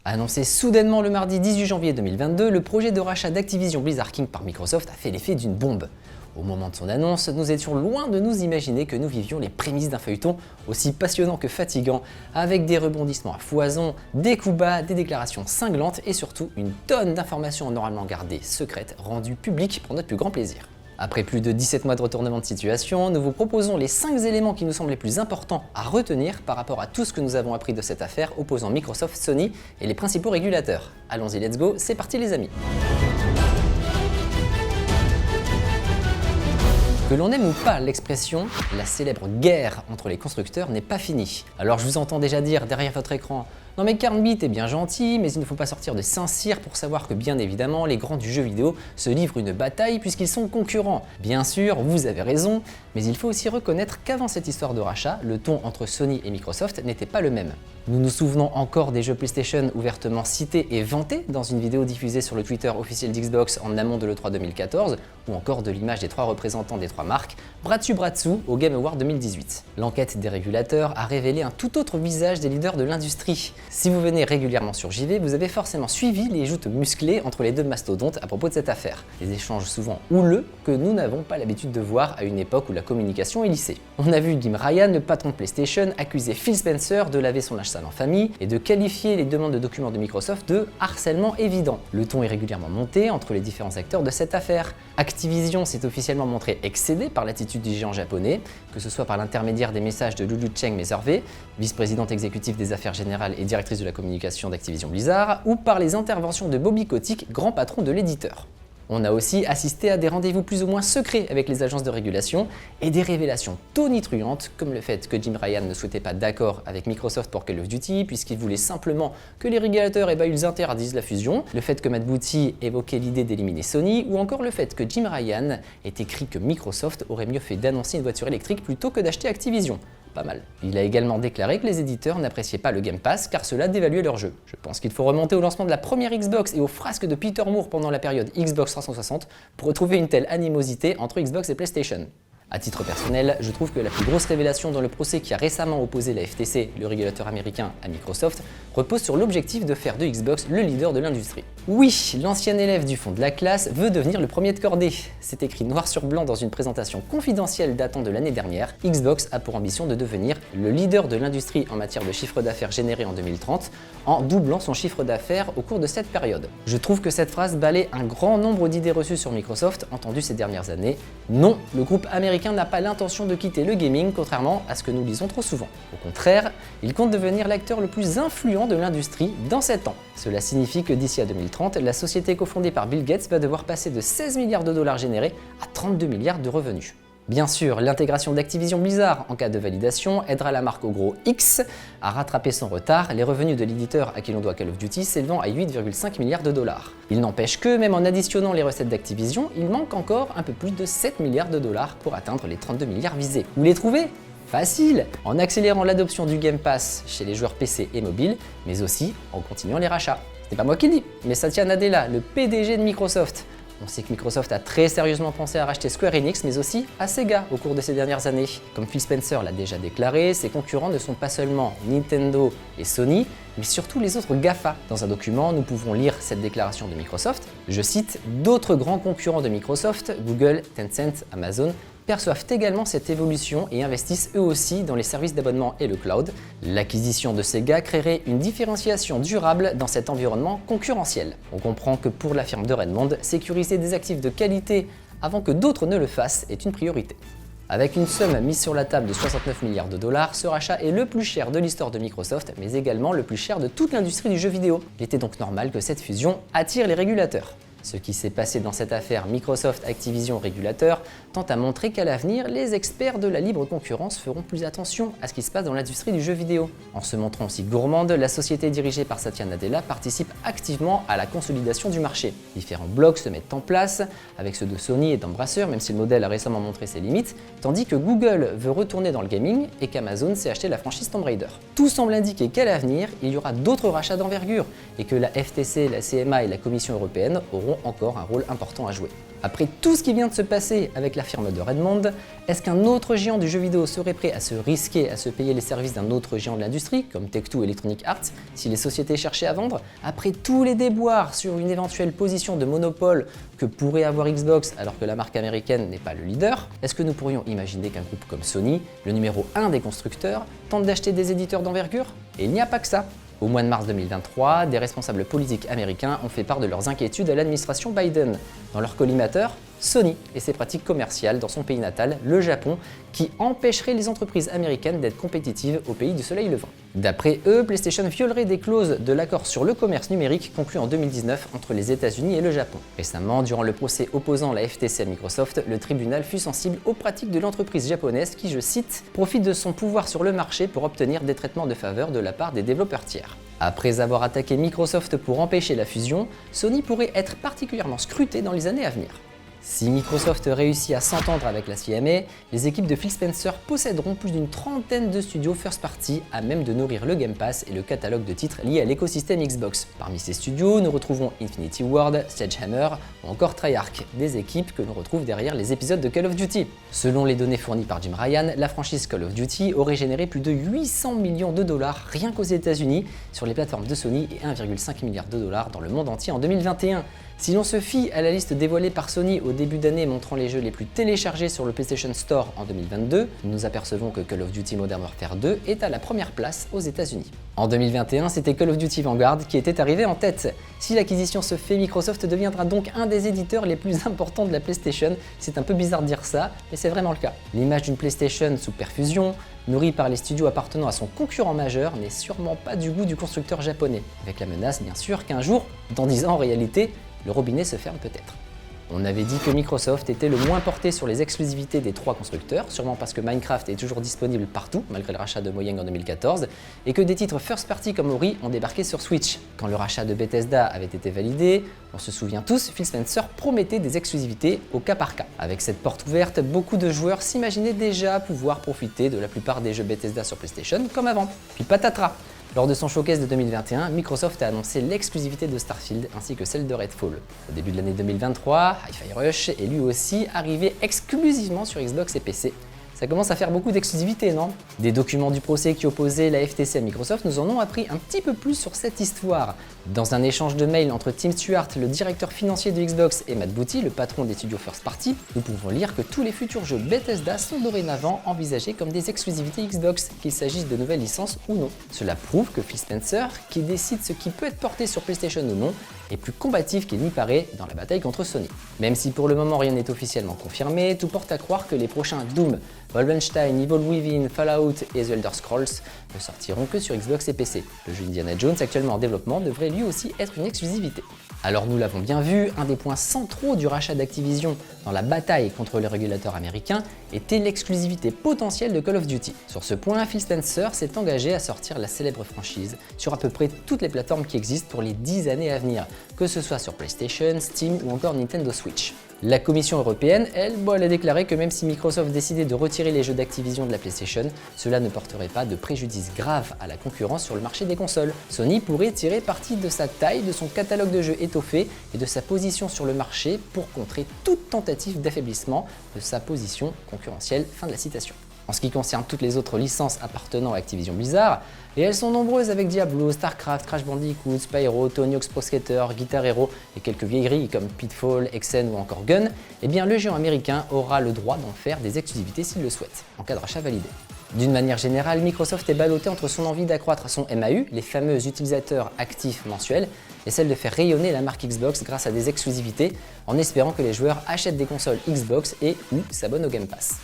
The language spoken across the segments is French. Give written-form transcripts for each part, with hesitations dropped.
Annoncé soudainement le mardi 18 janvier 2022, le projet de rachat d'Activision Blizzard King par Microsoft a fait l'effet d'une bombe. Au moment de son annonce, nous étions loin de nous imaginer que nous vivions les prémices d'un feuilleton aussi passionnant que fatigant, avec des rebondissements à foison, des coups bas, des déclarations cinglantes et surtout une tonne d'informations normalement gardées secrètes rendues publiques pour notre plus grand plaisir. Après plus de 17 mois de retournement de situation, nous vous proposons les 5 éléments qui nous semblent les plus importants à retenir par rapport à tout ce que nous avons appris de cette affaire opposant Microsoft, Sony et les principaux régulateurs. Allons-y, let's go, c'est parti les amis. Que l'on aime ou pas l'expression, la célèbre guerre entre les constructeurs n'est pas finie. Alors je vous entends déjà dire derrière votre écran « Non mais Carnbit est bien gentil, mais il ne faut pas sortir de Saint-Cyr pour savoir que bien évidemment les grands du jeu vidéo se livrent une bataille puisqu'ils sont concurrents. » Bien sûr, vous avez raison, mais il faut aussi reconnaître qu'avant cette histoire de rachat, le ton entre Sony et Microsoft n'était pas le même. Nous nous souvenons encore des jeux PlayStation ouvertement cités et vantés dans une vidéo diffusée sur le Twitter officiel d'Xbox en amont de l'E3 2014, ou encore de l'image des 3 représentants des 3 marques, bras dessus bras dessous au Game Award 2018. L'enquête des régulateurs a révélé un tout autre visage des leaders de l'industrie. Si vous venez régulièrement sur JV, vous avez forcément suivi les joutes musclées entre les deux mastodontes à propos de cette affaire. Des échanges souvent houleux que nous n'avons pas l'habitude de voir à une époque où la communication est lissée. On a vu Jim Ryan, le patron de PlayStation, accuser Phil Spencer de laver son linge sale en famille et de qualifier les demandes de documents de Microsoft de harcèlement évident. Le ton est régulièrement monté entre les différents acteurs de cette affaire. Activision s'est officiellement montré excédé par l'attitude du géant japonais, que ce soit par l'intermédiaire des messages de Lulu Cheng Meservey, vice-présidente exécutive des affaires générales et directrice de la communication d'Activision Blizzard, ou par les interventions de Bobby Kotick, grand patron de l'éditeur. On a aussi assisté à des rendez-vous plus ou moins secrets avec les agences de régulation et des révélations tonitruantes comme le fait que Jim Ryan ne souhaitait pas d'accord avec Microsoft pour Call of Duty puisqu'il voulait simplement que les régulateurs ils interdisent la fusion, le fait que Matt Booty évoquait l'idée d'éliminer Sony ou encore le fait que Jim Ryan ait écrit que Microsoft aurait mieux fait d'annoncer une voiture électrique plutôt que d'acheter Activision. Pas mal. Il a également déclaré que les éditeurs n'appréciaient pas le Game Pass car cela dévaluait leur jeu. Je pense qu'il faut remonter au lancement de la première Xbox et aux frasques de Peter Moore pendant la période Xbox 360 pour retrouver une telle animosité entre Xbox et PlayStation. À titre personnel, je trouve que la plus grosse révélation dans le procès qui a récemment opposé la FTC, le régulateur américain, à Microsoft, repose sur l'objectif de faire de Xbox le leader de l'industrie. Oui, l'ancien élève du fond de la classe veut devenir le premier de cordée. C'est écrit noir sur blanc dans une présentation confidentielle datant de l'année dernière. Xbox a pour ambition de devenir le leader de l'industrie en matière de chiffre d'affaires généré en 2030, en doublant son chiffre d'affaires au cours de cette période. Je trouve que cette phrase balaie un grand nombre d'idées reçues sur Microsoft entendues ces dernières années. Non, le groupe américain n'a pas l'intention de quitter le gaming, contrairement à ce que nous lisons trop souvent. Au contraire, il compte devenir l'acteur le plus influent de l'industrie dans 7 ans. Cela signifie que d'ici à 2030, la société cofondée par Bill Gates va devoir passer de 16 milliards de dollars générés à 32 milliards de revenus. Bien sûr, l'intégration d'Activision Blizzard en cas de validation aidera la marque au gros X à rattraper son retard, les revenus de l'éditeur à qui l'on doit Call of Duty s'élevant à 8,5 milliards de dollars. Il n'empêche que, même en additionnant les recettes d'Activision, il manque encore un peu plus de 7 milliards de dollars pour atteindre les 32 milliards visés. Où les trouver ? Facile! En accélérant l'adoption du Game Pass chez les joueurs PC et mobile, mais aussi en continuant les rachats. C'est pas moi qui le dis, mais Satya Nadella, le PDG de Microsoft. On sait que Microsoft a très sérieusement pensé à racheter Square Enix, mais aussi à Sega au cours de ces dernières années. Comme Phil Spencer l'a déjà déclaré, ses concurrents ne sont pas seulement Nintendo et Sony, mais surtout les autres GAFA. Dans un document, nous pouvons lire cette déclaration de Microsoft. Je cite « D'autres grands concurrents de Microsoft, Google, Tencent, Amazon, perçoivent également cette évolution et investissent eux aussi dans les services d'abonnement et le cloud. L'acquisition de Sega créerait une différenciation durable dans cet environnement concurrentiel. » On comprend que pour la firme de Redmond, sécuriser des actifs de qualité avant que d'autres ne le fassent est une priorité. Avec une somme mise sur la table de 69 milliards de dollars, ce rachat est le plus cher de l'histoire de Microsoft, mais également le plus cher de toute l'industrie du jeu vidéo. Il était donc normal que cette fusion attire les régulateurs. Ce qui s'est passé dans cette affaire Microsoft-Activision régulateur tend à montrer qu'à l'avenir, les experts de la libre concurrence feront plus attention à ce qui se passe dans l'industrie du jeu vidéo. En se montrant aussi gourmande, la société dirigée par Satya Nadella participe activement à la consolidation du marché. Différents blocs se mettent en place, avec ceux de Sony et d'Embracer, même si le modèle a récemment montré ses limites, tandis que Google veut retourner dans le gaming et qu'Amazon s'est acheté la franchise Tomb Raider. Tout semble indiquer qu'à l'avenir, il y aura d'autres rachats d'envergure et que la FTC, la CMA et la Commission européenne auront auront encore un rôle important à jouer. Après tout ce qui vient de se passer avec la firme de Redmond, est-ce qu'un autre géant du jeu vidéo serait prêt à se risquer à se payer les services d'un autre géant de l'industrie, comme Take-Two et Electronic Arts, si les sociétés cherchaient à vendre? Après tous les déboires sur une éventuelle position de monopole que pourrait avoir Xbox alors que la marque américaine n'est pas le leader, est-ce que nous pourrions imaginer qu'un groupe comme Sony, le numéro 1 des constructeurs, tente d'acheter des éditeurs d'envergure? Et il n'y a pas que ça. Au mois de mars 2023, des responsables politiques américains ont fait part de leurs inquiétudes à l'administration Biden. Dans leur collimateur, Sony et ses pratiques commerciales dans son pays natal, le Japon, qui empêcheraient les entreprises américaines d'être compétitives au pays du soleil levant. D'après eux, PlayStation violerait des clauses de l'accord sur le commerce numérique conclu en 2019 entre les États-Unis et le Japon. Récemment, durant le procès opposant la FTC à Microsoft, le tribunal fut sensible aux pratiques de l'entreprise japonaise qui, je cite, profite de son pouvoir sur le marché pour obtenir des traitements de faveur de la part des développeurs tiers. Après avoir attaqué Microsoft pour empêcher la fusion, Sony pourrait être particulièrement scruté dans les années à venir. Si Microsoft réussit à s'entendre avec la CMA, les équipes de Phil Spencer posséderont plus d'une trentaine de studios first party à même de nourrir le Game Pass et le catalogue de titres liés à l'écosystème Xbox. Parmi ces studios, nous retrouvons Infinity Ward, Sledgehammer ou encore Treyarch, des équipes que l'on retrouve derrière les épisodes de Call of Duty. Selon les données fournies par Jim Ryan, la franchise Call of Duty aurait généré plus de 800 millions de dollars rien qu'aux États-Unis sur les plateformes de Sony et 1,5 milliard de dollars dans le monde entier en 2021. Si l'on se fie à la liste dévoilée par Sony au début d'année montrant les jeux les plus téléchargés sur le PlayStation Store en 2022, nous nous apercevons que Call of Duty Modern Warfare 2 est à la première place aux États-Unis. En 2021, c'était Call of Duty Vanguard qui était arrivé en tête. Si l'acquisition se fait, Microsoft deviendra donc un des éditeurs les plus importants de la PlayStation. C'est un peu bizarre de dire ça, mais c'est vraiment le cas. L'image d'une PlayStation sous perfusion, nourrie par les studios appartenant à son concurrent majeur, n'est sûrement pas du goût du constructeur japonais, avec la menace bien sûr qu'un jour, dans 10 ans en réalité, le robinet se ferme peut-être. On avait dit que Microsoft était le moins porté sur les exclusivités des trois constructeurs, sûrement parce que Minecraft est toujours disponible partout, malgré le rachat de Mojang en 2014, et que des titres first party comme Ori ont débarqué sur Switch. Quand le rachat de Bethesda avait été validé, on se souvient tous, Phil Spencer promettait des exclusivités au cas par cas. Avec cette porte ouverte, beaucoup de joueurs s'imaginaient déjà pouvoir profiter de la plupart des jeux Bethesda sur PlayStation comme avant. Puis patatras! Lors de son showcase de 2021, Microsoft a annoncé l'exclusivité de Starfield ainsi que celle de Redfall. Au début de l'année 2023, Hi-Fi Rush est lui aussi arrivé exclusivement sur Xbox et PC. Ça commence à faire beaucoup d'exclusivité, non? Des documents du procès qui opposaient la FTC à Microsoft nous en ont appris un petit peu plus sur cette histoire. Dans un échange de mails entre Tim Stewart, le directeur financier de Xbox, et Matt Booty, le patron des studios First Party, nous pouvons lire que tous les futurs jeux Bethesda sont dorénavant envisagés comme des exclusivités Xbox, qu'il s'agisse de nouvelles licences ou non. Cela prouve que Phil Spencer, qui décide ce qui peut être porté sur PlayStation ou non, est plus combatif qu'il n'y paraît dans la bataille contre Sony. Même si pour le moment rien n'est officiellement confirmé, tout porte à croire que les prochains Doom, Wolfenstein, Evil Within, Fallout et The Elder Scrolls ne sortiront que sur Xbox et PC. Le jeu Indiana Jones, actuellement en développement, devrait lui aussi être une exclusivité. Alors nous l'avons bien vu, un des points centraux du rachat d'Activision dans la bataille contre les régulateurs américains était l'exclusivité potentielle de Call of Duty. Sur ce point, Phil Spencer s'est engagé à sortir la célèbre franchise sur à peu près toutes les plateformes qui existent pour les 10 années à venir, que ce soit sur PlayStation, Steam ou encore Nintendo Switch. La Commission européenne, elle a déclaré que même si Microsoft décidait de retirer les jeux d'Activision de la PlayStation, cela ne porterait pas de préjudice grave à la concurrence sur le marché des consoles. Sony pourrait tirer parti de sa taille, de son catalogue de jeux étoffé et de sa position sur le marché pour contrer toute tentative d'affaiblissement de sa position concurrentielle. Fin de la citation. En ce qui concerne toutes les autres licences appartenant à Activision Blizzard, et elles sont nombreuses avec Diablo, Starcraft, Crash Bandicoot, Spyro, Tony Hawk's Pro Skater, Guitar Hero et quelques vieilleries comme Pitfall, Hexen ou encore Gun, eh bien le géant américain aura le droit d'en faire des exclusivités s'il le souhaite, en cas de rachat validé. D'une manière générale, Microsoft est ballotté entre son envie d'accroître son MAU, les fameux utilisateurs actifs mensuels, et celle de faire rayonner la marque Xbox grâce à des exclusivités, en espérant que les joueurs achètent des consoles Xbox et ou s'abonnent au Game Pass.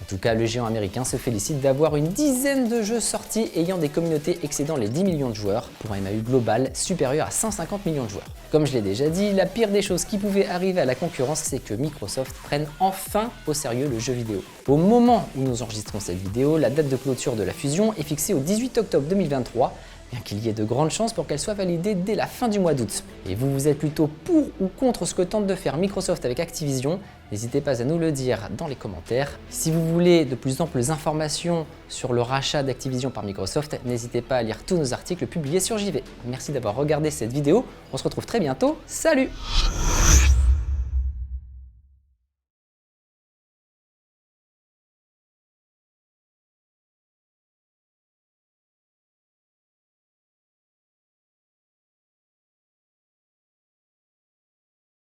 En tout cas, le géant américain se félicite d'avoir une dizaine de jeux sortis ayant des communautés excédant les 10 millions de joueurs pour un MAU global supérieur à 150 millions de joueurs. Comme je l'ai déjà dit, la pire des choses qui pouvaient arriver à la concurrence, c'est que Microsoft prenne enfin au sérieux le jeu vidéo. Au moment où nous enregistrons cette vidéo, la date de clôture de la fusion est fixée au 18 octobre 2023, bien qu'il y ait de grandes chances pour qu'elle soit validée dès la fin du mois d'août. Et vous, vous êtes plutôt pour ou contre ce que tente de faire Microsoft avec Activision? N'hésitez pas à nous le dire dans les commentaires. Si vous voulez de plus amples informations sur le rachat d'Activision par Microsoft, n'hésitez pas à lire tous nos articles publiés sur JV. Merci d'avoir regardé cette vidéo, on se retrouve très bientôt, salut!